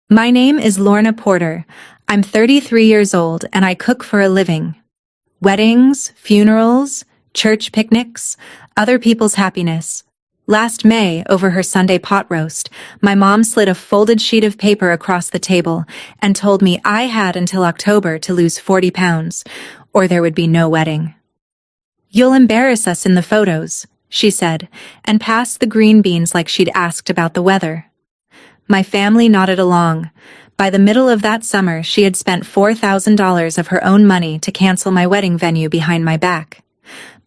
My name is Lorna Porter. I'm 33 years old and I cook for a living. Weddings, funerals, church picnics, other people's happiness. Last May, over her Sunday pot roast, my mom slid a folded sheet of paper across the table and told me I had until October to lose 40 pounds, or there would be no wedding. "You'll embarrass us in the photos," she said, and passed the green beans like she'd asked about the weather. My family nodded along. By the middle of that summer, she had spent $4,000 of her own money to cancel my wedding venue behind my back.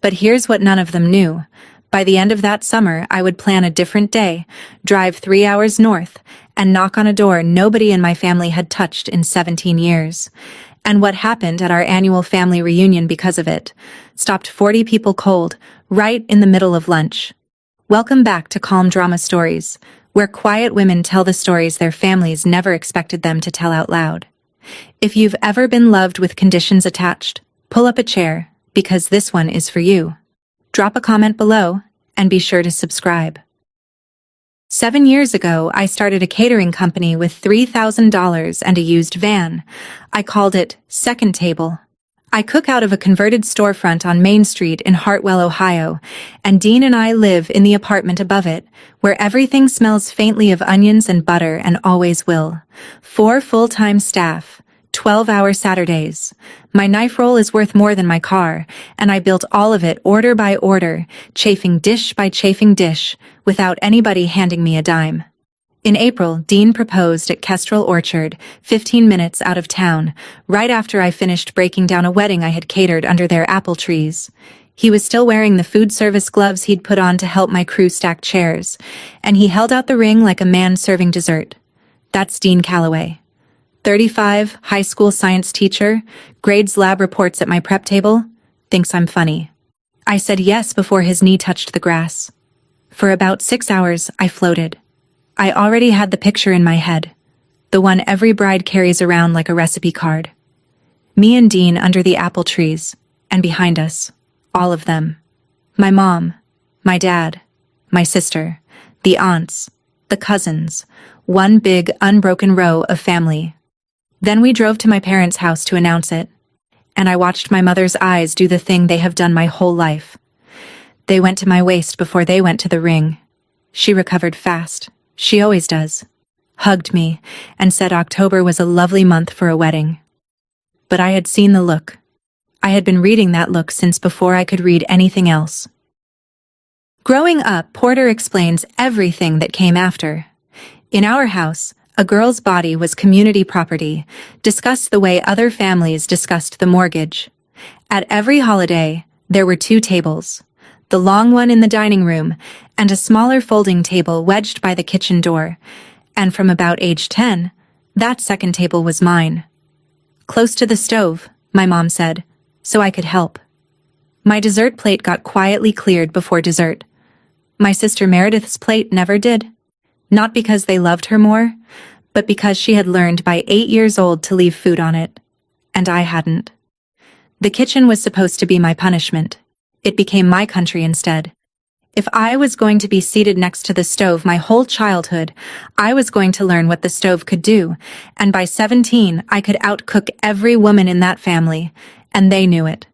But here's what none of them knew. By the end of that summer, I would plan a different day, drive 3 hours north, and knock on a door nobody in my family had touched in 17 years. And what happened at our annual family reunion because of it stopped 40 people cold, right in the middle of lunch. Welcome back to Calm Drama Stories, where quiet women tell the stories their families never expected them to tell out loud. If you've ever been loved with conditions attached, pull up a chair, because this one is for you. Drop a comment below, and be sure to subscribe. 7 years ago, I started a catering company with $3,000 and a used van. I called it Second Table. I cook out of a converted storefront on Main Street in Hartwell, Ohio, and Dean and I live in the apartment above it, where everything smells faintly of onions and butter and always will. 4 full-time staff, 12-hour Saturdays. My knife roll is worth more than my car, and I built all of it order by order, chafing dish by chafing dish, without anybody handing me a dime. In April, Dean proposed at Kestrel Orchard, 15 minutes out of town, right after I finished breaking down a wedding I had catered under their apple trees. He was still wearing the food service gloves he'd put on to help my crew stack chairs, and he held out the ring like a man serving dessert. That's Dean Calloway. 35, high school science teacher, grades lab reports at my prep table, thinks I'm funny. I said yes before his knee touched the grass. For about 6 hours, I floated. I already had the picture in my head, the one every bride carries around like a recipe card. Me and Dean under the apple trees, and behind us, all of them. My mom, my dad, my sister, the aunts, the cousins, one big, unbroken row of family. Then we drove to my parents' house to announce it, and I watched my mother's eyes do the thing they have done my whole life. They went to my waist before they went to the ring. She recovered fast. She always does. Hugged me, and said October was a lovely month for a wedding. But I had seen the look. I had been reading that look since before I could read anything else. Growing up, Porter explains everything that came after. In our house, a girl's body was community property, discussed the way other families discussed the mortgage. At every holiday, there were 2 tables, the long one in the dining room, and a smaller folding table wedged by the kitchen door, and from about age 10, that second table was mine. Close to the stove, my mom said, so I could help. My dessert plate got quietly cleared before dessert. My sister Meredith's plate never did. Not because they loved her more, but because she had learned by 8 years old to leave food on it, and I hadn't. The kitchen was supposed to be my punishment. It became my country instead. If I was going to be seated next to the stove my whole childhood, I was going to learn what the stove could do, and by 17 I could outcook every woman in that family, and they knew it.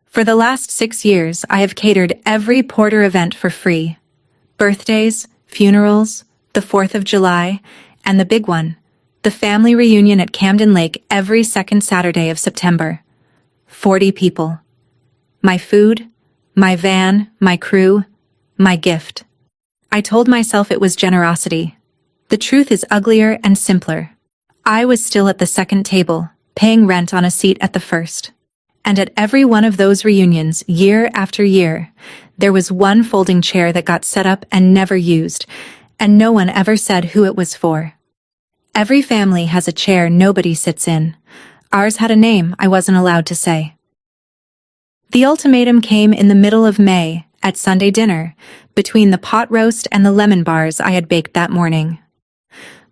For the last 6 years, I have catered every Porter event for free. Birthdays, funerals, the 4th of July, and the big one, the family reunion at Camden Lake every second Saturday of September. 40 people. My food, my van, my crew, my gift. I told myself it was generosity. The truth is uglier and simpler. I was still at the second table, paying rent on a seat at the first. And at every one of those reunions, year after year, there was one folding chair that got set up and never used, and no one ever said who it was for. Every family has a chair nobody sits in. Ours had a name I wasn't allowed to say. The ultimatum came in the middle of May, at Sunday dinner, between the pot roast and the lemon bars I had baked that morning.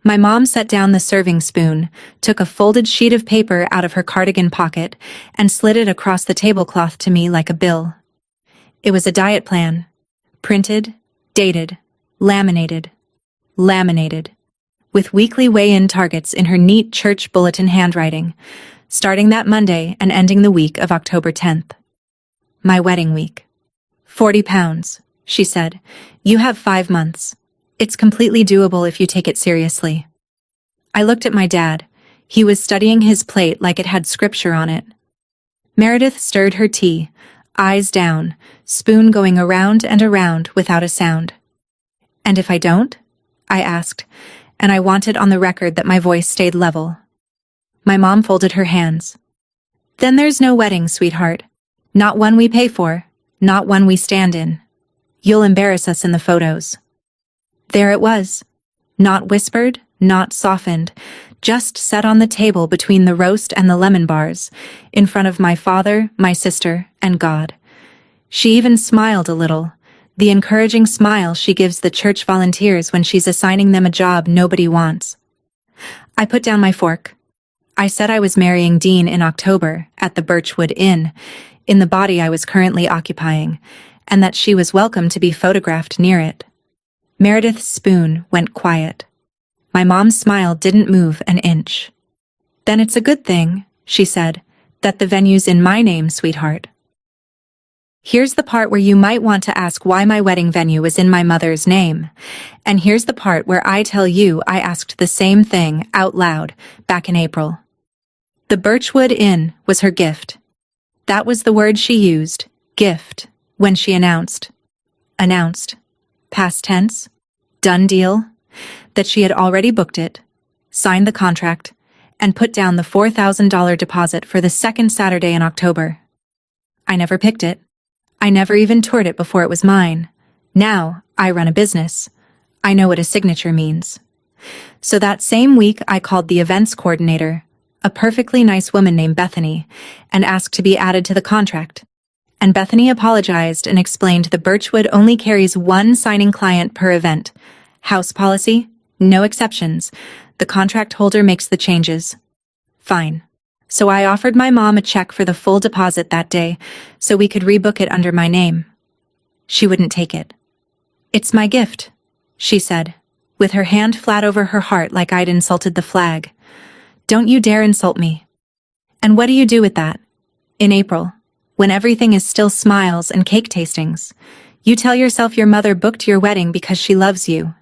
My mom set down the serving spoon, took a folded sheet of paper out of her cardigan pocket, and slid it across the tablecloth to me like a bill. It was a diet plan. Printed, dated, laminated. with weekly weigh-in targets in her neat church bulletin handwriting, starting that Monday and ending the week of October 10th. My wedding week. 40 pounds, she said. You have 5 months. It's completely doable if you take it seriously. I looked at my dad. He was studying his plate like it had scripture on it. Meredith stirred her tea, eyes down, spoon going around and around without a sound. And if I don't? I asked, and I wanted on the record that my voice stayed level. My mom folded her hands. Then there's no wedding, sweetheart. Not one we pay for, not one we stand in. You'll embarrass us in the photos. There it was. Not whispered, not softened, just set on the table between the roast and the lemon bars, in front of my father, my sister, and God. She even smiled a little, the encouraging smile she gives the church volunteers when she's assigning them a job nobody wants. I put down my fork. I said I was marrying Dean in October at the Birchwood Inn, in the body I was currently occupying, and that she was welcome to be photographed near it. Meredith's spoon went quiet. My mom's smile didn't move an inch. Then it's a good thing, she said, that the venue's in my name, sweetheart. Here's the part where you might want to ask why my wedding venue was in my mother's name. And here's the part where I tell you I asked the same thing out loud back in April. The Birchwood Inn was her gift. That was the word she used, gift, when she announced. Announced. Past tense. Done deal. That she had already booked it, signed the contract, and put down the $4,000 deposit for the second Saturday in October. I never picked it. I never even toured it before it was mine. Now, I run a business. I know what a signature means. So that same week I called the events coordinator, a perfectly nice woman named Bethany, and asked to be added to the contract. And Bethany apologized and explained the Birchwood only carries one signing client per event. House policy, no exceptions. The contract holder makes the changes. Fine. So I offered my mom a check for the full deposit that day so we could rebook it under my name. She wouldn't take it. It's my gift, she said, with her hand flat over her heart like I'd insulted the flag. Don't you dare insult me. And what do you do with that? In April, when everything is still smiles and cake tastings, you tell yourself your mother booked your wedding because she loves you.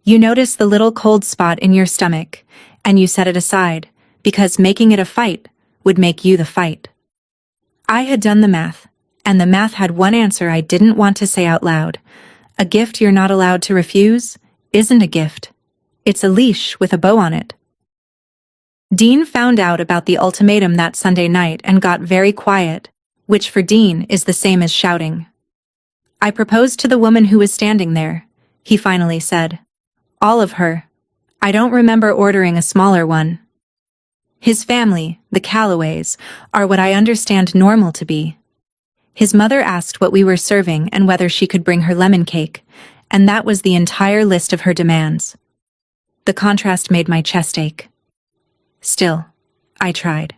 You notice the little cold spot in your stomach, and you set it aside, because making it a fight would make you the fight. I had done the math, and the math had one answer I didn't want to say out loud. A gift you're not allowed to refuse isn't a gift. It's a leash with a bow on it. Dean found out about the ultimatum that Sunday night and got very quiet, which for Dean is the same as shouting. I proposed to the woman who was standing there, he finally said. All of her. I don't remember ordering a smaller one. His family, the Callaways, are what I understand normal to be. His mother asked what we were serving and whether she could bring her lemon cake, and that was the entire list of her demands. The contrast made my chest ache. Still, I tried.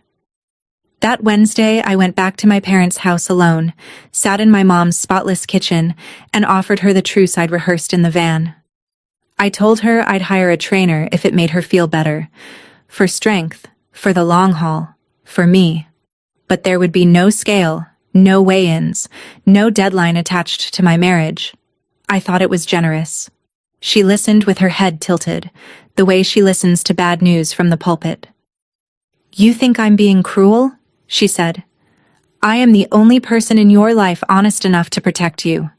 That Wednesday, I went back to my parents' house alone, sat in my mom's spotless kitchen, and offered her the truce I'd rehearsed in the van. I told her I'd hire a trainer if it made her feel better. For strength, for the long haul, for me. But there would be no scale, no weigh-ins, no deadline attached to my marriage. I thought it was generous. She listened with her head tilted, the way she listens to bad news from the pulpit. You think I'm being cruel? She said. I am the only person in your life honest enough to protect you.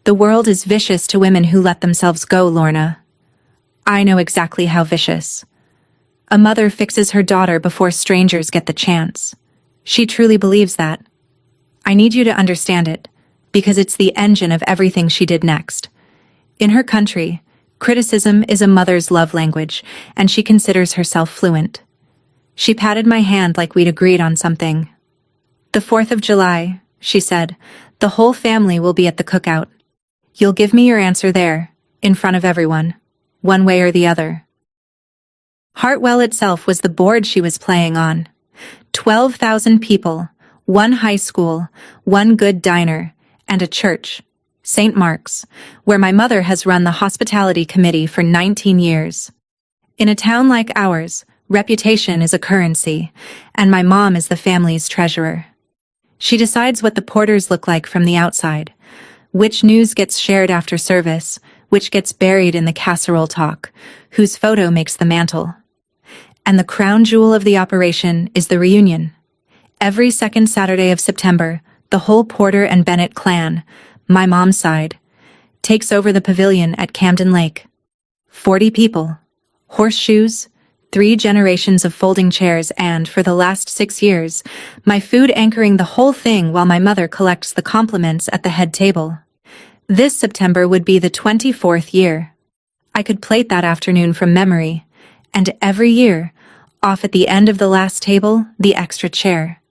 The world is vicious to women who let themselves go, Lorna. I know exactly how vicious. A mother fixes her daughter before strangers get the chance. She truly believes that. I need you to understand it, because it's the engine of everything she did next. In her country, criticism is a mother's love language, and she considers herself fluent. She patted my hand like we'd agreed on something. The 4th of July, she said, the whole family will be at the cookout. You'll give me your answer there, in front of everyone, one way or the other. Hartwell itself was the board she was playing on. 12,000 people, one high school, one good diner, and a church, St. Mark's, where my mother has run the hospitality committee for 19 years. In a town like ours, reputation is a currency, and my mom is the family's treasurer. She decides what the Porters look like from the outside, which news gets shared after service, which gets buried in the casserole talk, whose photo makes the mantle. And the crown jewel of the operation is the reunion. Every second Saturday of September, the whole Porter and Bennett clan, my mom's side, takes over the pavilion at Camden Lake. 40 people, horseshoes, 3 generations of folding chairs, and, for the last 6 years, my food anchoring the whole thing while my mother collects the compliments at the head table. This September would be the 24th year. I could plate that afternoon from memory, and every year, off at the end of the last table, the extra chair.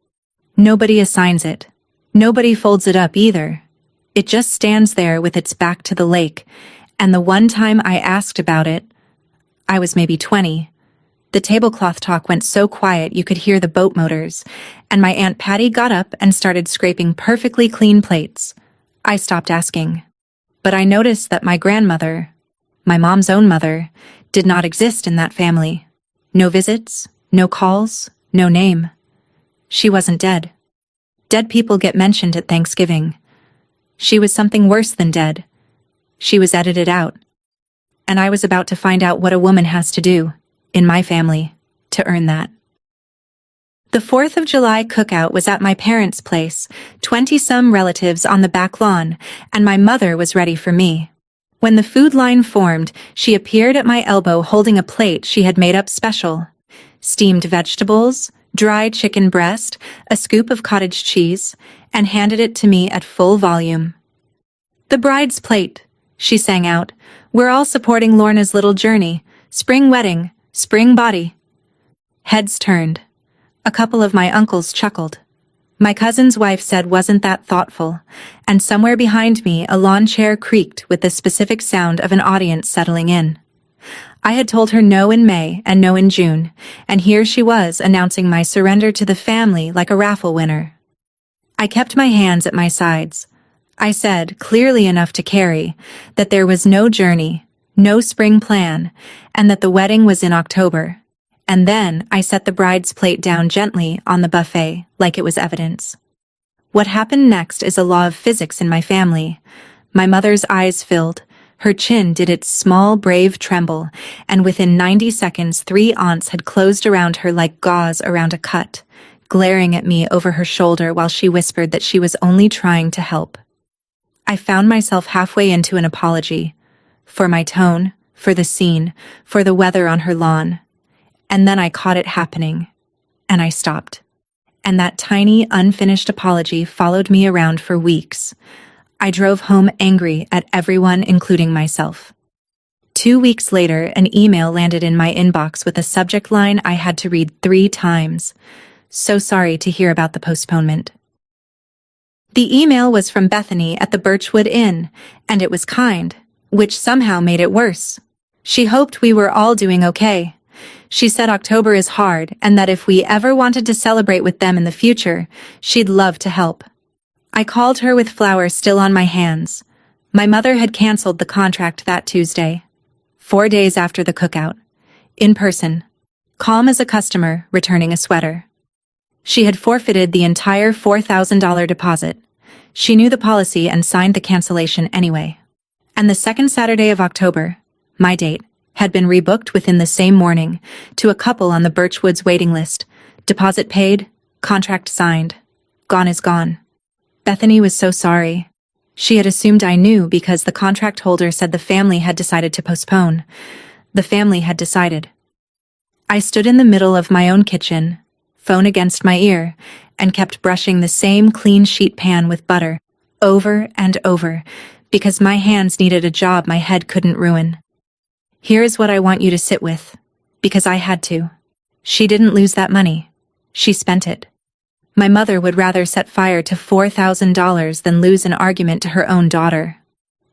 Nobody assigns it. Nobody folds it up either. It just stands there with its back to the lake, and the one time I asked about it, I was maybe 20. The tablecloth talk went so quiet you could hear the boat motors, and my Aunt Patty got up and started scraping perfectly clean plates. I stopped asking. But I noticed that my grandmother, my mom's own mother, did not exist in that family. No visits, no calls, no name. She wasn't dead. Dead people get mentioned at Thanksgiving. She was something worse than dead. She was edited out. And I was about to find out what a woman has to do, in my family, to earn that. The 4th of July cookout was at my parents' place, 20-some relatives on the back lawn, and my mother was ready for me. When the food line formed, she appeared at my elbow holding a plate she had made up special. Steamed vegetables, dried chicken breast, a scoop of cottage cheese, and handed it to me at full volume. "The bride's plate," she sang out. "We're all supporting Lorna's little journey. Spring wedding, spring body." Heads turned. A couple of my uncles chuckled. My cousin's wife said, "Wasn't that thoughtful?" And somewhere behind me a lawn chair creaked with the specific sound of an audience settling in. I had told her no in May and no in June, and here she was announcing my surrender to the family like a raffle winner. I kept my hands at my sides. I said, clearly enough to Carrie, that there was no journey, no spring plan, and that the wedding was in October. And then I set the bride's plate down gently on the buffet, like it was evidence. What happened next is a law of physics in my family. My mother's eyes filled, her chin did its small, brave tremble, and within 90 seconds 3 aunts had closed around her like gauze around a cut, glaring at me over her shoulder while she whispered that she was only trying to help. I found myself halfway into an apology. For my tone, for the scene, for the weather on her lawn. And then I caught it happening. And I stopped. And that tiny, unfinished apology followed me around for weeks. I drove home angry at everyone, including myself. 2 weeks later, an email landed in my inbox with a subject line I had to read 3 times. "So sorry to hear about the postponement." The email was from Bethany at the Birchwood Inn, and it was kind, which somehow made it worse. She hoped we were all doing okay. She said October is hard and that if we ever wanted to celebrate with them in the future, she'd love to help. I called her with flowers still on my hands. My mother had canceled the contract that Tuesday, 4 days after the cookout. In person. Calm as a customer returning a sweater. She had forfeited the entire $4,000 deposit. She knew the policy and signed the cancellation anyway. And the second Saturday of October, my date, had been rebooked within the same morning to a couple on the Birchwood's waiting list. Deposit paid, contract signed. Gone is gone. Bethany was so sorry. She had assumed I knew because the contract holder said the family had decided to postpone. The family had decided. I stood in the middle of my own kitchen, phone against my ear, and kept brushing the same clean sheet pan with butter, over and over, because my hands needed a job my head couldn't ruin. Here is what I want you to sit with, because I had to. She didn't lose that money. She spent it. My mother would rather set fire to $4,000 than lose an argument to her own daughter.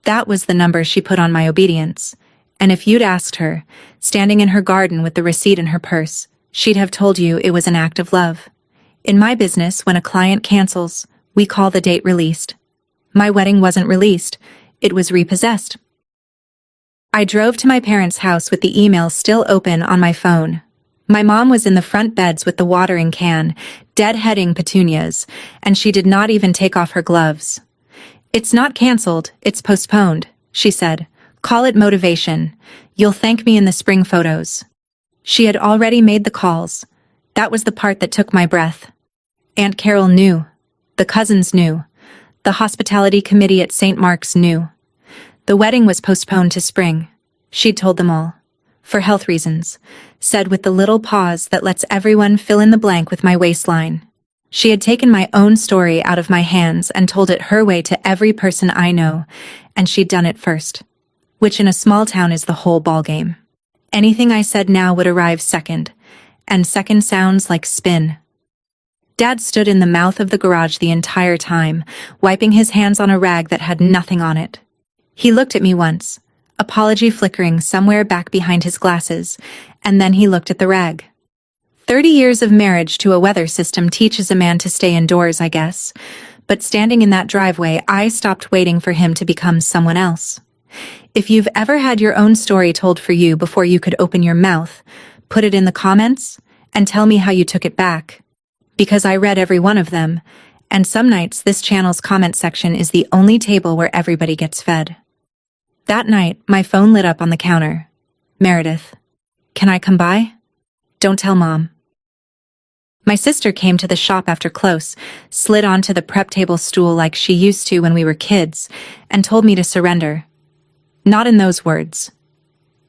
That was the number she put on my obedience. And if you'd asked her, standing in her garden with the receipt in her purse, she'd have told you it was an act of love. In my business, when a client cancels, we call the date released. My wedding wasn't released. It was repossessed. I drove to my parents' house with the email still open on my phone. My mom was in the front beds with the watering can, deadheading petunias, and she did not even take off her gloves. "It's not cancelled, it's postponed," she said. "Call it motivation. You'll thank me in the spring photos." She had already made the calls. That was the part that took my breath. Aunt Carol knew. The cousins knew. The hospitality committee at St. Mark's knew. The wedding was postponed to spring. She'd told them all. For health reasons, said with the little pause that lets everyone fill in the blank with my waistline. She had taken my own story out of my hands and told it her way to every person I know, and she'd done it first. Which in a small town is the whole ballgame. Anything I said now would arrive second, and second sounds like spin. Dad stood in the mouth of the garage the entire time, wiping his hands on a rag that had nothing on it. He looked at me once, apology flickering somewhere back behind his glasses, and then he looked at the rag. 30 years of marriage to a weather system teaches a man to stay indoors, I guess. But standing in that driveway, I stopped waiting for him to become someone else. If you've ever had your own story told for you before you could open your mouth, put it in the comments and tell me how you took it back. Because I read every one of them, and some nights this channel's comment section is the only table where everybody gets fed. That night, my phone lit up on the counter. "Meredith, can I come by? Don't tell Mom." My sister came to the shop after close, slid onto the prep table stool like she used to when we were kids, and told me to surrender. Not in those words.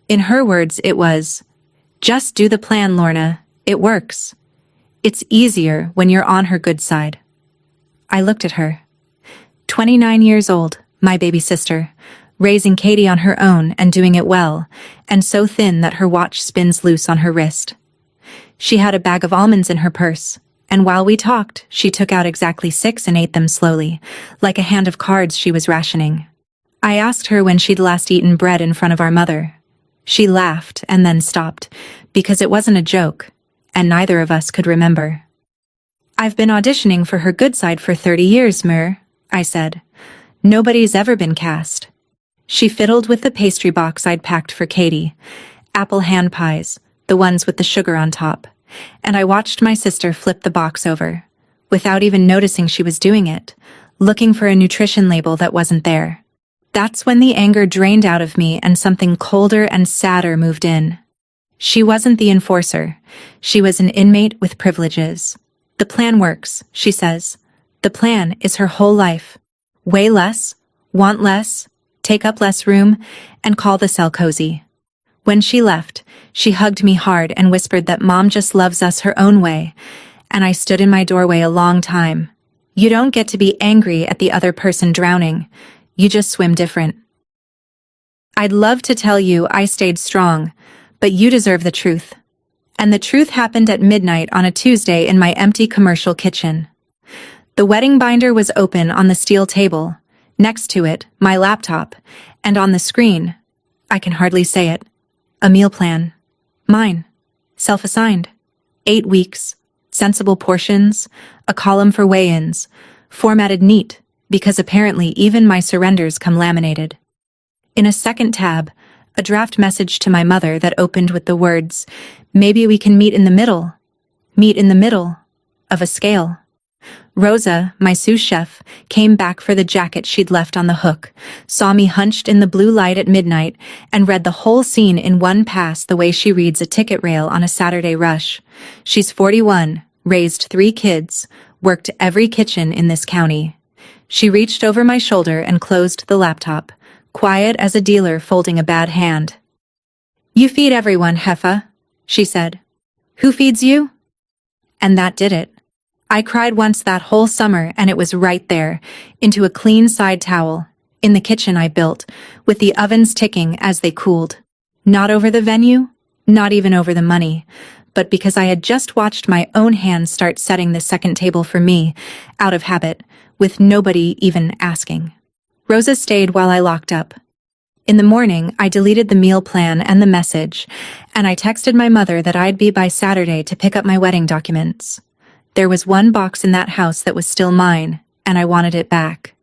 In her words, it was, "Just do the plan, Lorna. It works. It's easier when you're on her good side." I looked at her. 29 years old, my baby sister, raising Katie on her own and doing it well, and so thin that her watch spins loose on her wrist. She had a bag of almonds in her purse, and while we talked, she took out exactly 6 and ate them slowly, like a hand of cards she was rationing. I asked her when she'd last eaten bread in front of our mother. She laughed and then stopped, because it wasn't a joke, and neither of us could remember. "I've been auditioning for her good side for 30 years, Mer," I said. "Nobody's ever been cast." She fiddled with the pastry box I'd packed for Katie, apple hand pies, the ones with the sugar on top, and I watched my sister flip the box over, without even noticing she was doing it, looking for a nutrition label that wasn't there. That's when the anger drained out of me and something colder and sadder moved in. She wasn't the enforcer. She was an inmate with privileges. "The plan works," she says. "The plan is her whole life. Weigh less, want less, take up less room, and call the cell cozy." When she left, she hugged me hard and whispered that Mom just loves us her own way, and I stood in my doorway a long time. You don't get to be angry at the other person drowning. You just swim different. I'd love to tell you I stayed strong, but you deserve the truth. And the truth happened at midnight on a Tuesday in my empty commercial kitchen. The wedding binder was open on the steel table, next to it, my laptop, and on the screen, I can hardly say it, a meal plan. Mine. Self-assigned. 8 weeks. Sensible portions. A column for weigh-ins. Formatted neat, because apparently even my surrenders come laminated. In a second tab, a draft message to my mother that opened with the words, "Maybe we can meet in the middle." Meet in the middle. Of a scale. Rosa, my sous chef, came back for the jacket she'd left on the hook, saw me hunched in the blue light at midnight, and read the whole scene in one pass the way she reads a ticket rail on a Saturday rush. She's 41, raised 3 kids, worked every kitchen in this county. She reached over my shoulder and closed the laptop, quiet as a dealer folding a bad hand. "You feed everyone, Heffa," she said. "Who feeds you?" And that did it. I cried once that whole summer, and it was right there, into a clean side towel, in the kitchen I built, with the ovens ticking as they cooled. Not over the venue, not even over the money, but because I had just watched my own hands start setting the second table for me, out of habit, with nobody even asking. Rosa stayed while I locked up. In the morning, I deleted the meal plan and the message, and I texted my mother that I'd be by Saturday to pick up my wedding documents. There was one box in that house that was still mine, and I wanted it back.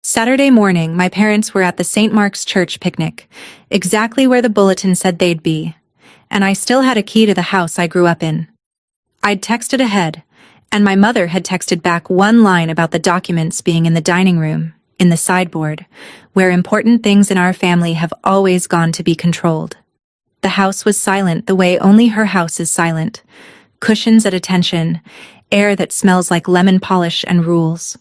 Saturday morning, my parents were at the St. Mark's Church picnic, exactly where the bulletin said they'd be, and I still had a key to the house I grew up in. I'd texted ahead, and my mother had texted back one line about the documents being in the dining room, in the sideboard, where important things in our family have always gone to be controlled. The house was silent the way only her house is silent. Cushions at attention, air that smells like lemon polish and rules.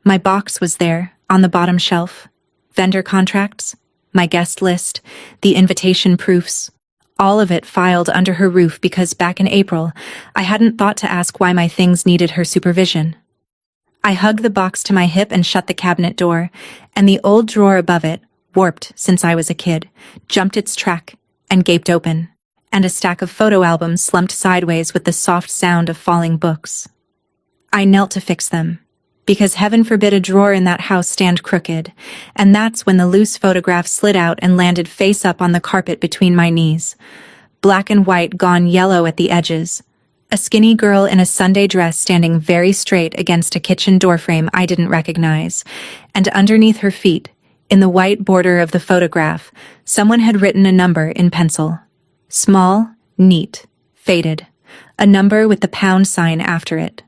My box was there, on the bottom shelf. Vendor contracts, my guest list, the invitation proofs. All of it filed under her roof because back in April, I hadn't thought to ask why my things needed her supervision. I hugged the box to my hip and shut the cabinet door, and the old drawer above it, warped since I was a kid, jumped its track and gaped open, and a stack of photo albums slumped sideways with the soft sound of falling books. I knelt to fix them, because heaven forbid a drawer in that house stand crooked, and that's when the loose photograph slid out and landed face up on the carpet between my knees. Black and white gone yellow at the edges. A skinny girl in a Sunday dress standing very straight against a kitchen doorframe I didn't recognize, and underneath her feet, in the white border of the photograph, someone had written a number in pencil. Small, neat, faded. A number with the pound sign after it.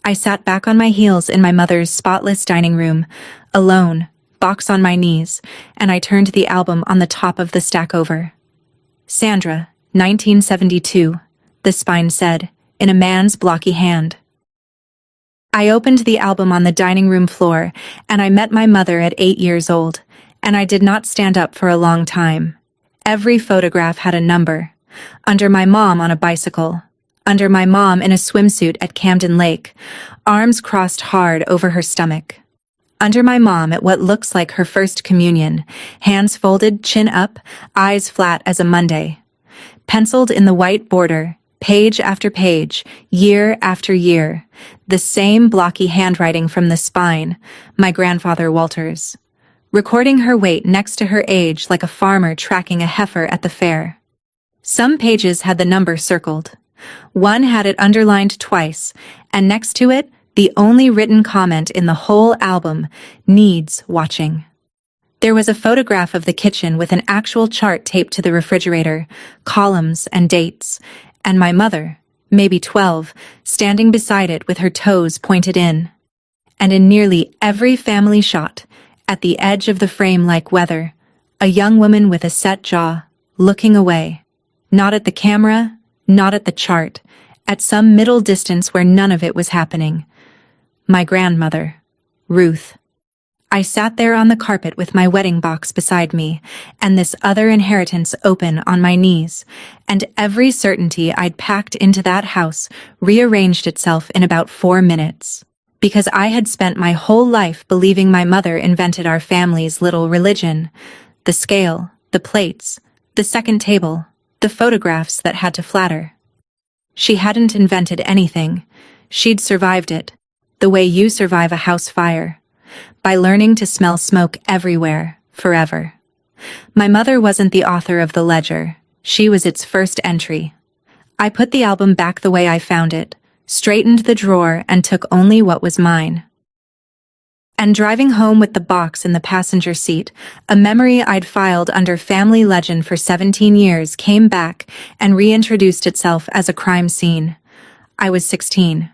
I sat back on my heels in my mother's spotless dining room, alone, box on my knees, and I turned the album on the top of the stack over. Sandra, 1972, the spine said, in a man's blocky hand. I opened the album on the dining room floor, and I met my mother at 8 years old, and I did not stand up for a long time. Every photograph had a number. Under my mom on a bicycle. Under my mom in a swimsuit at Camden Lake, arms crossed hard over her stomach. Under my mom at what looks like her first communion, hands folded, chin up, eyes flat as a Monday. Penciled in the white border, page after page, year after year, the same blocky handwriting from the spine, my grandfather Walter's. Recording her weight next to her age like a farmer tracking a heifer at the fair. Some pages had the number circled. One had it underlined twice, and next to it, the only written comment in the whole album, needs watching. There was a photograph of the kitchen with an actual chart taped to the refrigerator, columns and dates, and my mother, maybe 12, standing beside it with her toes pointed in. And in nearly every family shot, at the edge of the frame like weather, a young woman with a set jaw, looking away, not at the camera, not at the chart, at some middle distance where none of it was happening. My grandmother, Ruth. I sat there on the carpet with my wedding box beside me, and this other inheritance open on my knees, and every certainty I'd packed into that house rearranged itself in about 4 minutes. Because I had spent my whole life believing my mother invented our family's little religion. The scale, the plates, the second table, the photographs that had to flatter. She hadn't invented anything. She'd survived it, the way you survive a house fire, by learning to smell smoke everywhere, forever. My mother wasn't the author of the ledger. She was its first entry. I put the album back the way I found it, straightened the drawer, and took only what was mine. And driving home with the box in the passenger seat, a memory I'd filed under family legend for 17 years came back and reintroduced itself as a crime scene. I was 16.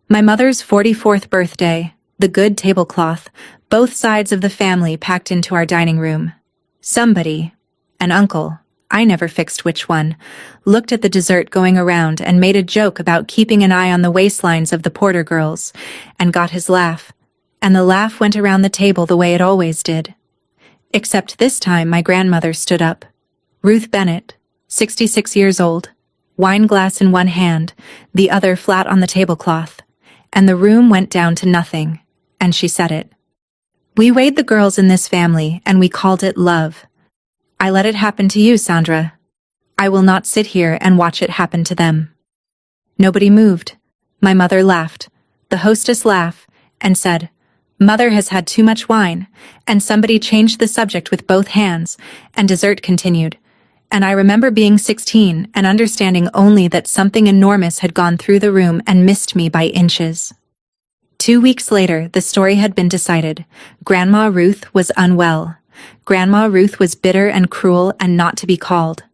My mother's 44th birthday, the good tablecloth, both sides of the family packed into our dining room. Somebody, an uncle, I never fixed which one, looked at the dessert going around and made a joke about keeping an eye on the waistlines of the Porter girls, and got his laugh. And the laugh went around the table the way it always did. Except this time my grandmother stood up. Ruth Bennett, 66 years old, wine glass in one hand, the other flat on the tablecloth, and the room went down to nothing, and she said it. We weighed the girls in this family, and we called it love. I let it happen to you, Sandra. I will not sit here and watch it happen to them. Nobody moved. My mother laughed, the hostess laughed, and said, Mother has had too much wine, and somebody changed the subject with both hands, and dessert continued. And I remember being 16 and understanding only that something enormous had gone through the room and missed me by inches. 2 weeks later, the story had been decided. Grandma Ruth was unwell. Grandma Ruth was bitter and cruel and not to be called.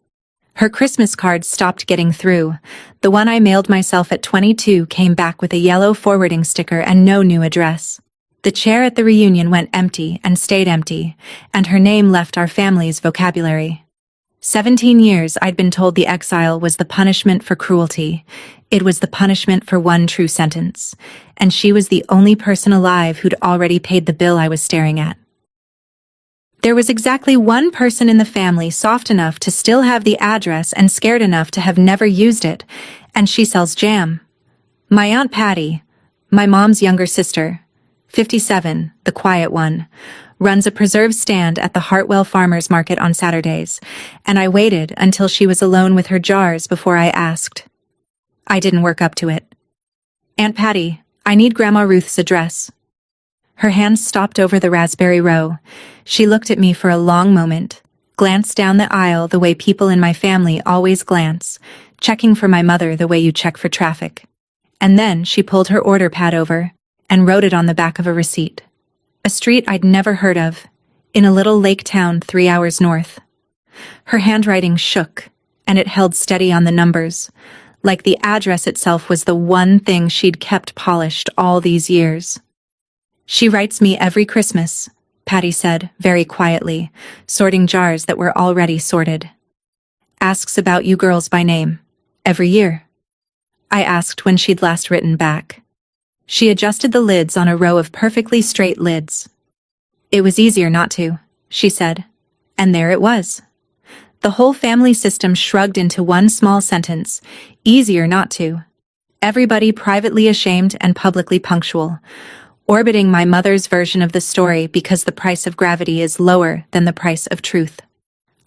Her Christmas cards stopped getting through. The one I mailed myself at 22 came back with a yellow forwarding sticker and no new address. The chair at the reunion went empty and stayed empty, and her name left our family's vocabulary. 17 years I'd been told the exile was the punishment for cruelty. It was the punishment for one true sentence. And she was the only person alive who'd already paid the bill I was staring at. There was exactly one person in the family soft enough to still have the address and scared enough to have never used it, and she sells jam. My Aunt Patty, my mom's younger sister, 57, the quiet one, runs a preserve stand at the Hartwell Farmers Market on Saturdays, and I waited until she was alone with her jars before I asked. I didn't work up to it. Aunt Patty, I need Grandma Ruth's address. Her hands stopped over the raspberry row. She looked at me for a long moment, glanced down the aisle the way people in my family always glance, checking for my mother the way you check for traffic. And then she pulled her order pad over and wrote it on the back of a receipt. A street I'd never heard of, in a little lake town 3 hours north. Her handwriting shook, and it held steady on the numbers, like the address itself was the one thing she'd kept polished all these years. She writes me every Christmas, Patty said, very quietly, sorting jars that were already sorted. Asks about you girls by name. Every year. I asked when she'd last written back. She adjusted the lids on a row of perfectly straight lids. It was easier not to, she said. And there it was. The whole family system shrugged into one small sentence. Easier not to. Everybody privately ashamed and publicly punctual. Orbiting my mother's version of the story because the price of gravity is lower than the price of truth.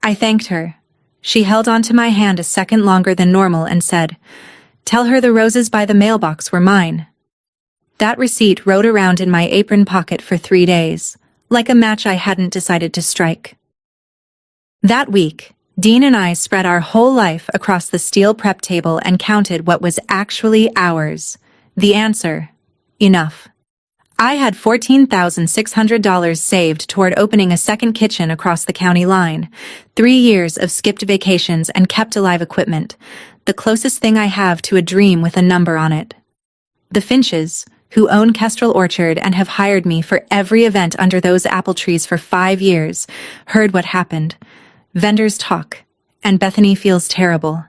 I thanked her. She held onto my hand a second longer than normal and said, "Tell her the roses by the mailbox were mine." That receipt rode around in my apron pocket for 3 days, like a match I hadn't decided to strike. That week, Dean and I spread our whole life across the steel prep table and counted what was actually ours. The answer: enough. I had $14,600 saved toward opening a second kitchen across the county line, 3 years of skipped vacations and kept alive equipment, the closest thing I have to a dream with a number on it. The Finches, who own Kestrel Orchard and have hired me for every event under those apple trees for 5 years, heard what happened. Vendors talk, and Bethany feels terrible,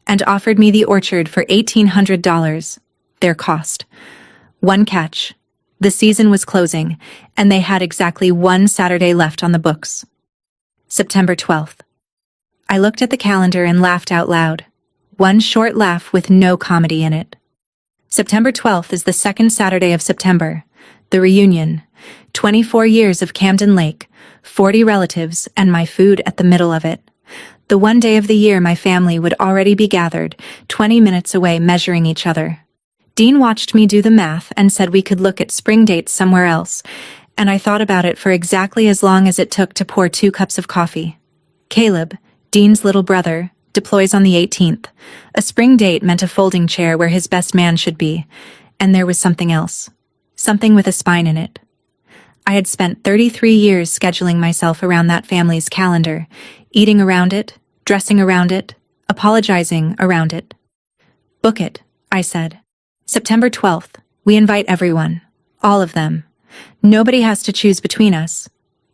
and offered me the orchard for $1,800, their cost. One catch. The season was closing, and they had exactly one Saturday left on the books. September 12th. I looked at the calendar and laughed out loud. One short laugh with no comedy in it. September 12th is the second Saturday of September. The reunion. 24 years of Camden Lake, 40 relatives, and my food at the middle of it. The one day of the year my family would already be gathered, 20 minutes away measuring each other. Dean watched me do the math and said we could look at spring dates somewhere else, and I thought about it for exactly as long as it took to pour 2 cups of coffee. Caleb, Dean's little brother, deploys on the 18th. A spring date meant a folding chair where his best man should be, and there was something else. Something with a spine in it. I had spent 33 years scheduling myself around that family's calendar, eating around it, dressing around it, apologizing around it. Book it, I said. September 12th, we invite everyone. All of them. Nobody has to choose between us.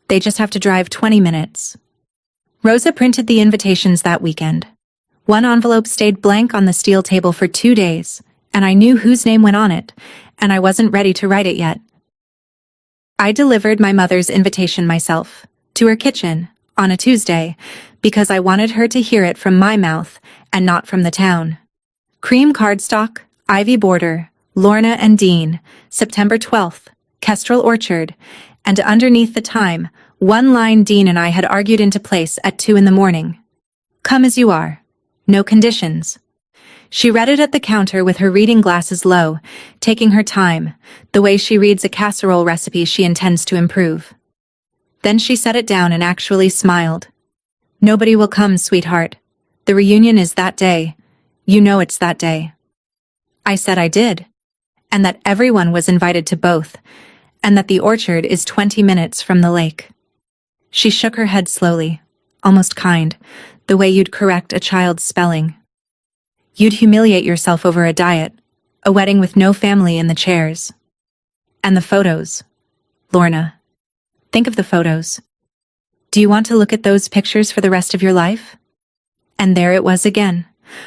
They just have to drive 20 minutes. Rosa printed the invitations that weekend. One envelope stayed blank on the steel table for 2 days, and I knew whose name went on it, and I wasn't ready to write it yet. I delivered my mother's invitation myself, to her kitchen, on a Tuesday, because I wanted her to hear it from my mouth and not from the town. Cream cardstock, ivy border, Lorna and Dean, September 12th, Kestrel Orchard, and underneath the time, one line Dean and I had argued into place at 2 a.m. Come as you are. No conditions. She read it at the counter with her reading glasses low, taking her time, the way she reads a casserole recipe she intends to improve. Then she set it down and actually smiled. Nobody will come, sweetheart. The reunion is that day. You know it's that day. I said I did. and that everyone was invited to both, and that the orchard is 20 minutes from the lake. She shook her head slowly, almost kind, the way you'd correct a child's spelling. You'd humiliate yourself over a diet, a wedding with no family in the chairs. And the photos. Lorna. Think of the photos. Do you want to look at those pictures for the rest of your life? And there it was again.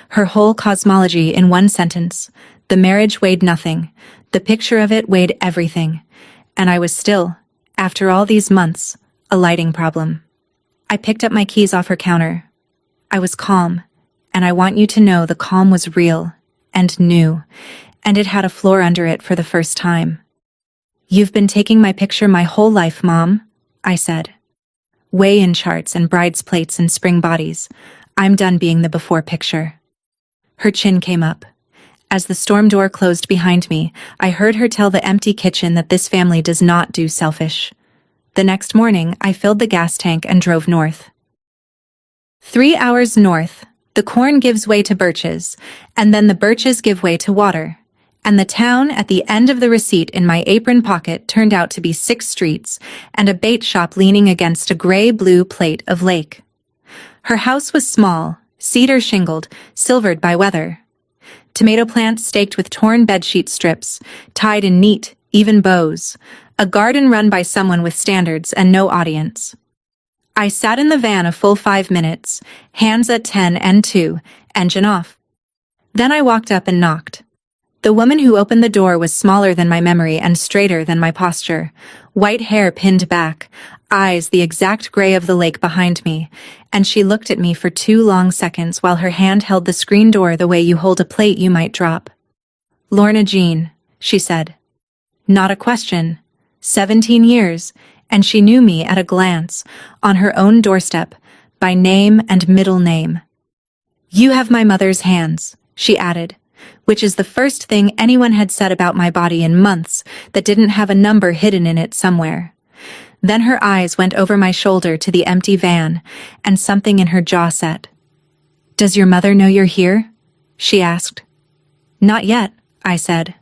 Her whole cosmology in one sentence. The marriage weighed nothing. The picture of it weighed everything. And I was still, after all these months, a lighting problem. I picked up my keys off her counter. I was calm, and I want you to know the calm was real and new, and it had a floor under it for the first time. You've been taking my picture my whole life, Mom, I said. Weigh-in charts and bride's plates and spring bodies. I'm done being the before picture. Her chin came up. As the storm door closed behind me, I heard her tell the empty kitchen that this family does not do selfish. The next morning, I filled the gas tank and drove north. 3 hours north, the corn gives way to birches, and then the birches give way to water. And the town at the end of the receipt in my apron pocket turned out to be 6 streets and a bait shop leaning against a gray-blue plate of lake. Her house was small, cedar shingled, silvered by weather. Tomato plants staked with torn bedsheet strips, tied in neat, even bows. A garden run by someone with standards and no audience. I sat in the van a full 5 minutes, hands at 10 and 2, engine off. Then I walked up and knocked. The woman who opened the door was smaller than my memory and straighter than my posture, white hair pinned back, eyes the exact gray of the lake behind me, and she looked at me for 2 long seconds while her hand held the screen door the way you hold a plate you might drop. Lorna Jean, she said. Not a question. 17 years, and she knew me at a glance, on her own doorstep, by name and middle name. You have my mother's hands, she added, which is the first thing anyone had said about my body in months that didn't have a number hidden in it somewhere. Then her eyes went over my shoulder to the empty van, and something in her jaw set. Does your mother know you're here? She asked. Not yet, I said.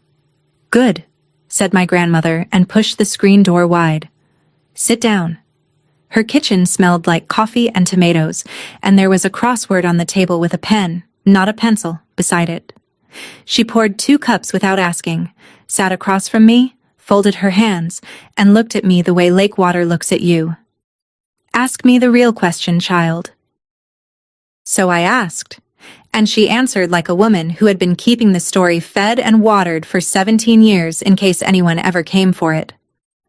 Good, said my grandmother and pushed the screen door wide. Sit down. Her kitchen smelled like coffee and tomatoes, and there was a crossword on the table with a pen, not a pencil, beside it. She poured 2 cups without asking, sat across from me, folded her hands, and looked at me the way lake water looks at you. Ask me the real question, child. So I asked, and she answered like a woman who had been keeping the story fed and watered for 17 years in case anyone ever came for it.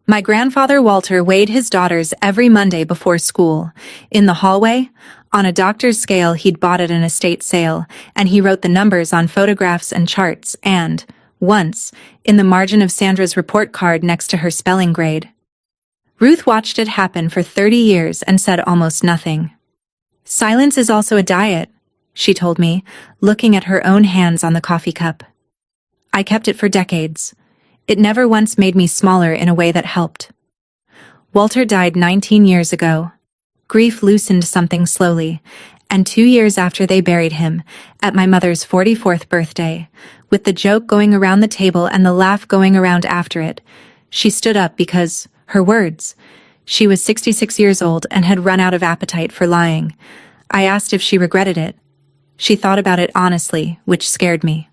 My grandfather Walter weighed his daughters every Monday before school, in the hallway, on a doctor's scale he'd bought at an estate sale, and he wrote the numbers on photographs and charts and, once, in the margin of Sandra's report card next to her spelling grade. Ruth watched it happen for 30 years and said almost nothing. Silence is also a diet, she told me, looking at her own hands on the coffee cup. I kept it for decades. It never once made me smaller in a way that helped. Walter died 19 years ago. Grief loosened something slowly, and 2 years after they buried him, at my mother's 44th birthday, with the joke going around the table and the laugh going around after it, she stood up because, her words, she was 66 years old and had run out of appetite for lying. I asked if she regretted it. She thought about it honestly, which scared me.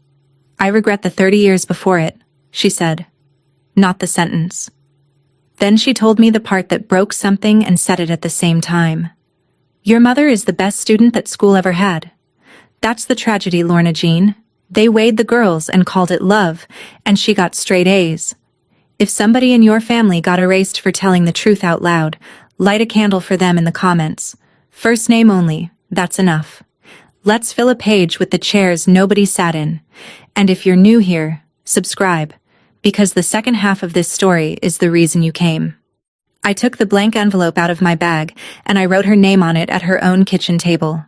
I regret the 30 years before it, she said. Not the sentence. Then she told me the part that broke something and said it at the same time. Your mother is the best student that school ever had. That's the tragedy, Lorna Jean. They weighed the girls and called it love, and she got straight A's. If somebody in your family got erased for telling the truth out loud, light a candle for them in the comments. First name only, that's enough. Let's fill a page with the chairs nobody sat in. And if you're new here, subscribe, because the second half of this story is the reason you came. I took the blank envelope out of my bag, and I wrote her name on it at her own kitchen table.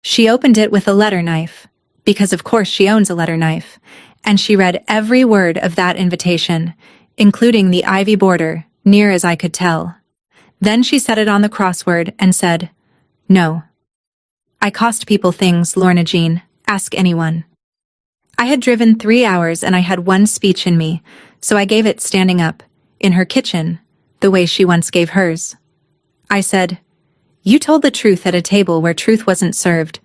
She opened it with a letter knife, because of course she owns a letter knife, and she read every word of that invitation, including the ivy border, near as I could tell. Then she set it on the crossword and said, No. I cost people things, Lorna Jean. Ask anyone. I had driven 3 hours and I had one speech in me, so I gave it standing up, in her kitchen, the way she once gave hers. I said, "You told the truth at a table where truth wasn't served.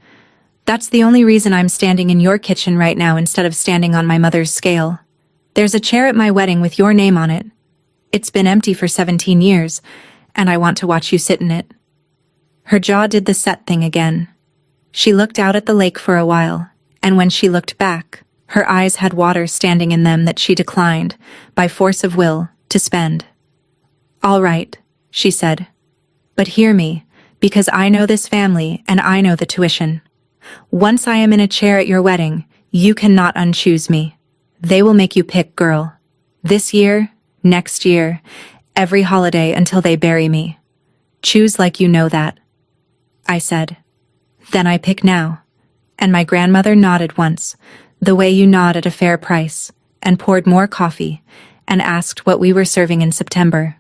That's the only reason I'm standing in your kitchen right now instead of standing on my mother's scale. There's a chair at my wedding with your name on it. It's been empty for 17 years, and I want to watch you sit in it." Her jaw did the set thing again. She looked out at the lake for a while, and when she looked back, her eyes had water standing in them that she declined, by force of will, to spend. "All right," she said. "But hear me, because I know this family and I know the tuition. Once I am in a chair at your wedding, you cannot unchoose me. They will make you pick, girl. This year, next year, every holiday until they bury me. Choose like you know that." I said. "Then I pick now." And my grandmother nodded once, the way you nod at a fair price, and poured more coffee, and asked what we were serving in September.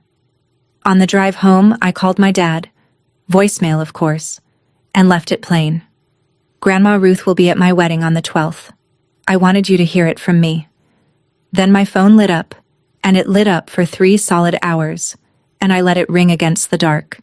On the drive home, I called my dad, voicemail of course, and left it plain. "Grandma Ruth will be at my wedding on the 12th. I wanted you to hear it from me." Then my phone lit up, and it lit up for 3 solid hours, and I let it ring against the dark.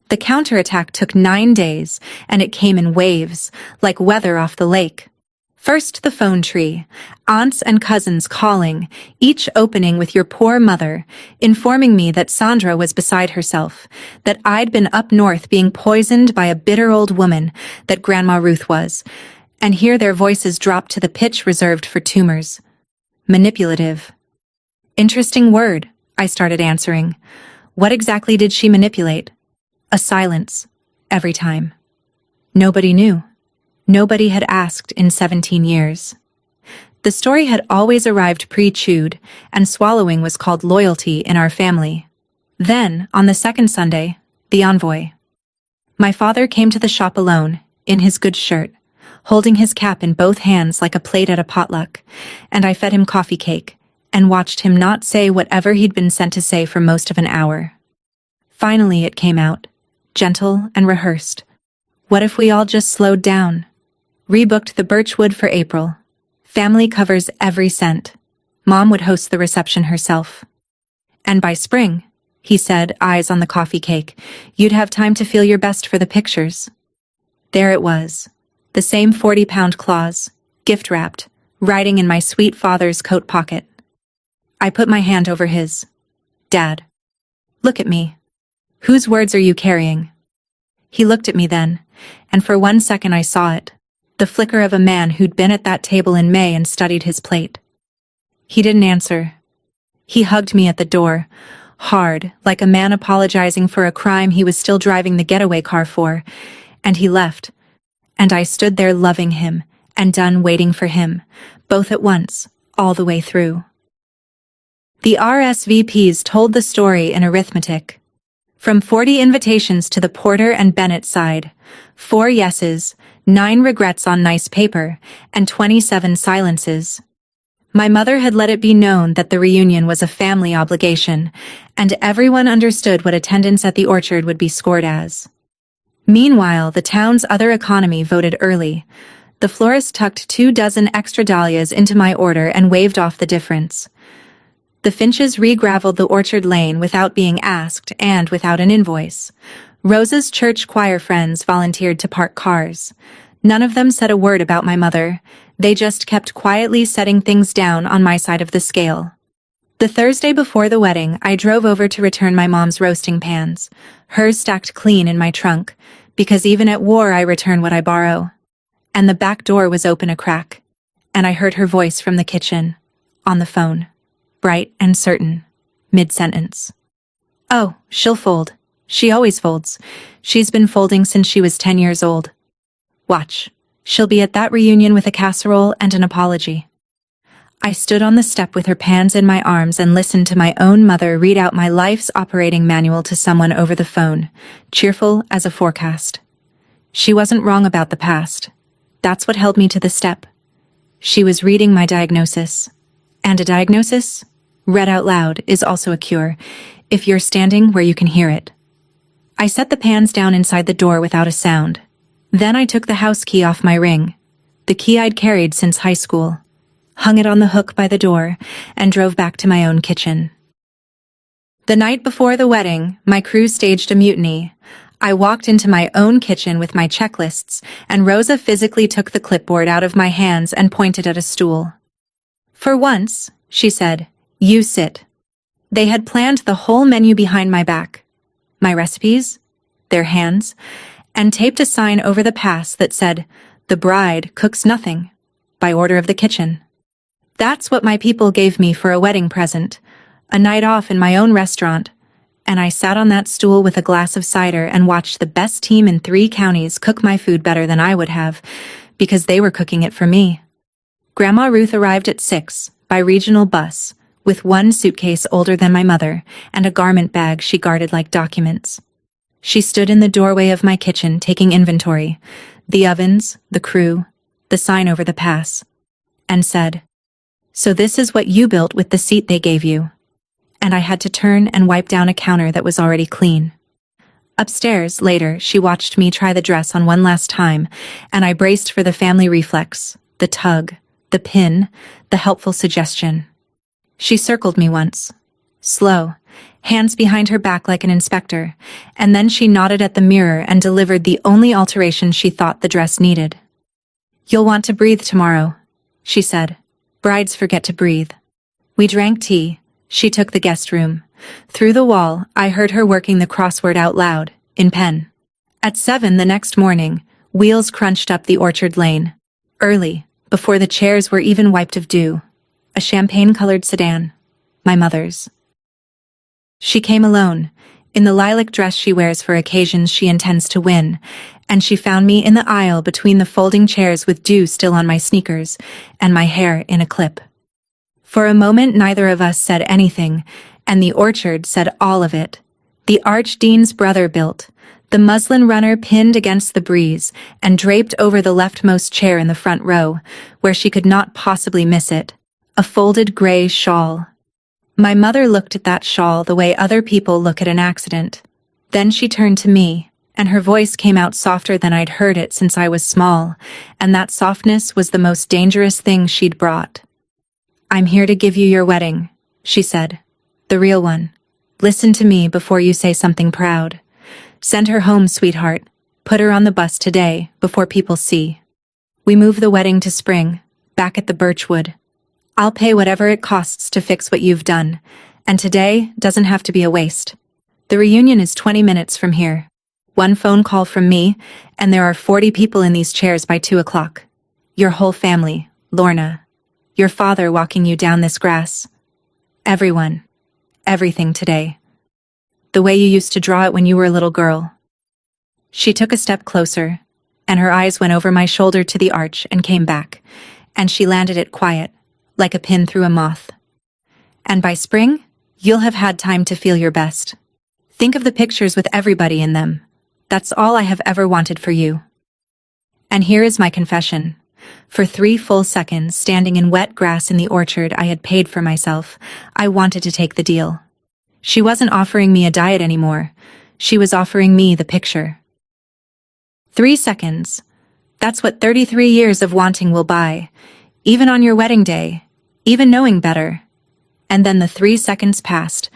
The counterattack took 9 days, and it came in waves, like weather off the lake. First the phone tree, aunts and cousins calling, each opening with "your poor mother," informing me that Sandra was beside herself, that I'd been up north being poisoned by a bitter old woman, that Grandma Ruth was, and here their voices dropped to the pitch reserved for tumors. Manipulative. Interesting word, I started answering. What exactly did she manipulate? A silence, every time. Nobody knew. Nobody had asked in 17 years. The story had always arrived pre-chewed, and swallowing was called loyalty in our family. Then, on the second Sunday, the envoy. My father came to the shop alone, in his good shirt, holding his cap in both hands like a plate at a potluck, and I fed him coffee cake, and watched him not say whatever he'd been sent to say for most of an hour. Finally it came out, gentle and rehearsed. What if we all just slowed down? Rebooked the Birchwood for April. Family covers every cent. Mom would host the reception herself. And by spring, he said, eyes on the coffee cake, you'd have time to feel your best for the pictures. There it was, the same 40-pound claws, gift-wrapped, riding in my sweet father's coat pocket. I put my hand over his. Dad. Look at me. Whose words are you carrying? He looked at me then, and for 1 second I saw it, the flicker of a man who'd been at that table in May and studied his plate. He didn't answer. He hugged me at the door, hard, like a man apologizing for a crime he was still driving the getaway car for, and he left, and I stood there loving him and done waiting for him, both at once, all the way through. The RSVPs told the story in arithmetic. From 40 invitations to the Porter and Bennett side, 4 yeses, 9 regrets on nice paper, and 27 silences. My mother had let it be known that the reunion was a family obligation, and everyone understood what attendance at the orchard would be scored as. Meanwhile, the town's other economy voted early. The florist tucked 24 extra dahlias into my order and waved off the difference. The Finches re-gravelled the orchard lane without being asked and without an invoice. Rosa's church choir friends volunteered to park cars. None of them said a word about my mother. They just kept quietly setting things down on my side of the scale. The Thursday before the wedding, I drove over to return my mom's roasting pans, hers stacked clean in my trunk, because even at war I return what I borrow. And the back door was open a crack, and I heard her voice from the kitchen, on the phone. Bright and certain, mid-sentence. "Oh, she'll fold. She always folds. She's been folding since she was 10 years old. Watch, she'll be at that reunion with a casserole and an apology." I stood on the step with her pans in my arms and listened to my own mother read out my life's operating manual to someone over the phone, cheerful as a forecast. She wasn't wrong about the past. That's what held me to the step. She was reading my diagnosis. And a diagnosis, read out loud, is also a cure, if you're standing where you can hear it. I set the pans down inside the door without a sound. Then I took the house key off my ring. the key I'd carried since high school, hung it on the hook by the door, and drove back to my own kitchen. The night before the wedding, my crew staged a mutiny. I walked into my own kitchen with my checklists, and Rosa physically took the clipboard out of my hands and pointed at a stool. "For once," she said, "you sit." They had planned the whole menu behind my back. My recipes, their hands, and taped a sign over the pass that said, "The bride cooks nothing," by order of the kitchen. That's what my people gave me for a wedding present, a night off in my own restaurant, and I sat on that stool with a glass of cider and watched the best team in 3 counties cook my food better than I would have, because they were cooking it for me. Grandma Ruth arrived at 6, by regional bus, with 1 suitcase older than my mother, and a garment bag she guarded like documents. She stood in the doorway of my kitchen taking inventory, the ovens, the crew, the sign over the pass, and said, "So this is what you built with the seat they gave you." And I had to turn and wipe down a counter that was already clean. Upstairs, later, she watched me try the dress on one last time, and I braced for the family reflex, the tug, the pin, the helpful suggestion. She circled me once, slow, hands behind her back like an inspector, and then she nodded at the mirror and delivered the only alteration she thought the dress needed. "You'll want to breathe tomorrow," she said. "Brides forget to breathe." We drank tea. She took the guest room. Through the wall, I heard her working the crossword out loud, in pen. At 7 the next morning, wheels crunched up the orchard lane. Early, before the chairs were even wiped of dew. A champagne-colored sedan. My mother's. She came alone, in the lilac dress she wears for occasions she intends to win, and she found me in the aisle between the folding chairs with dew still on my sneakers, and my hair in a clip. For a moment neither of us said anything, and the orchard said all of it. The Archdean's brother built, the muslin runner pinned against the breeze and draped over the leftmost chair in the front row, where she could not possibly miss it, a folded gray shawl. My mother looked at that shawl the way other people look at an accident. Then she turned to me, and her voice came out softer than I'd heard it since I was small, and that softness was the most dangerous thing she'd brought. "I'm here to give you your wedding," she said. "The real one. Listen to me before you say something proud. Send her home, sweetheart. Put her on the bus today, before people see. We move the wedding to spring, back at the Birchwood. I'll pay whatever it costs to fix what you've done, and today doesn't have to be a waste. The reunion is 20 minutes from here. 1 phone call from me, and there are 40 people in these chairs by 2 o'clock. Your whole family, Lorna. Your father walking you down this grass. Everyone. Everything today. The way you used to draw it when you were a little girl." She took a step closer, and her eyes went over my shoulder to the arch and came back, and she landed it quiet, like a pin through a moth. "And by spring, you'll have had time to feel your best. Think of the pictures with everybody in them. That's all I have ever wanted for you." And here is my confession. For 3 full seconds, standing in wet grass in the orchard I had paid for myself, I wanted to take the deal. She wasn't offering me a diet anymore. She was offering me the picture. 3 seconds. That's what 33 years of wanting will buy, even on your wedding day, even knowing better. And then the 3 seconds passed,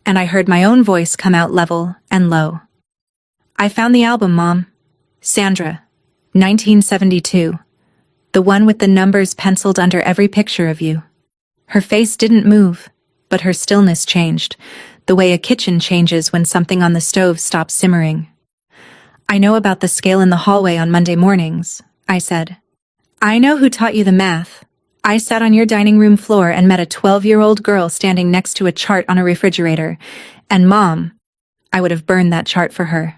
and I heard my own voice come out level and low. "I found the album, Mom. Sandra, 1972. The one with the numbers penciled under every picture of you." Her face didn't move, but her stillness changed, the way a kitchen changes when something on the stove stops simmering. "I know about the scale in the hallway on Monday mornings," I said. "I know who taught you the math. I sat on your dining room floor and met a 12-year-old girl standing next to a chart on a refrigerator, and Mom, I would have burned that chart for her.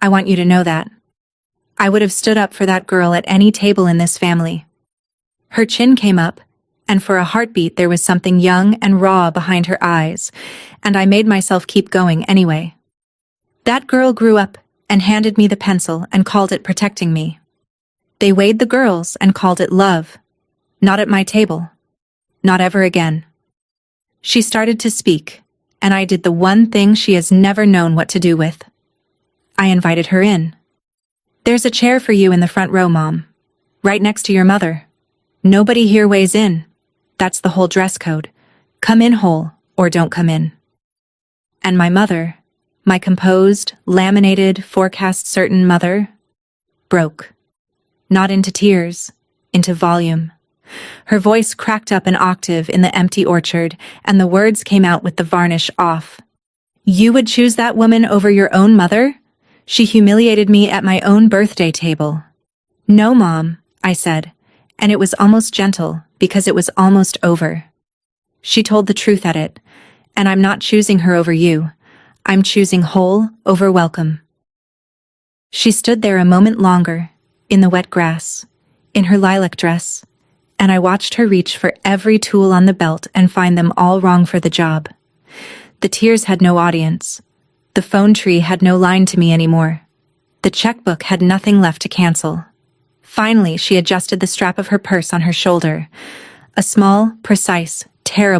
I want you to know that. I would have stood up for that girl at any table in this family." Her chin came up, and for a heartbeat there was something young and raw behind her eyes, and I made myself keep going anyway. "That girl grew up and handed me the pencil and called it protecting me. They weighed the girls and called it love. Not at my table. Not ever again." She started to speak, and I did the one thing she has never known what to do with. I invited her in. "There's a chair for you in the front row, Mom. right next to your mother. Nobody here weighs in. That's the whole dress code. Come in whole, or don't come in. And my mother, my composed, laminated, forecast-certain mother, broke. Not into tears, into volume. Her voice cracked up an octave in the empty orchard, and the words came out with the varnish off. You would choose that woman over your own mother? She humiliated me at my own birthday table. No, Mom, I said, and it was almost gentle, because it was almost over. She told the truth at it, and I'm not choosing her over you. I'm choosing whole over welcome. She stood there a moment longer, in the wet grass, in her lilac dress, and I watched her reach for every tool on the belt and find them all wrong for the job. The tears had no audience. The phone tree had no line to me anymore. The checkbook had nothing left to cancel. Finally, she adjusted the strap of her purse on her shoulder. A small, precise, terrible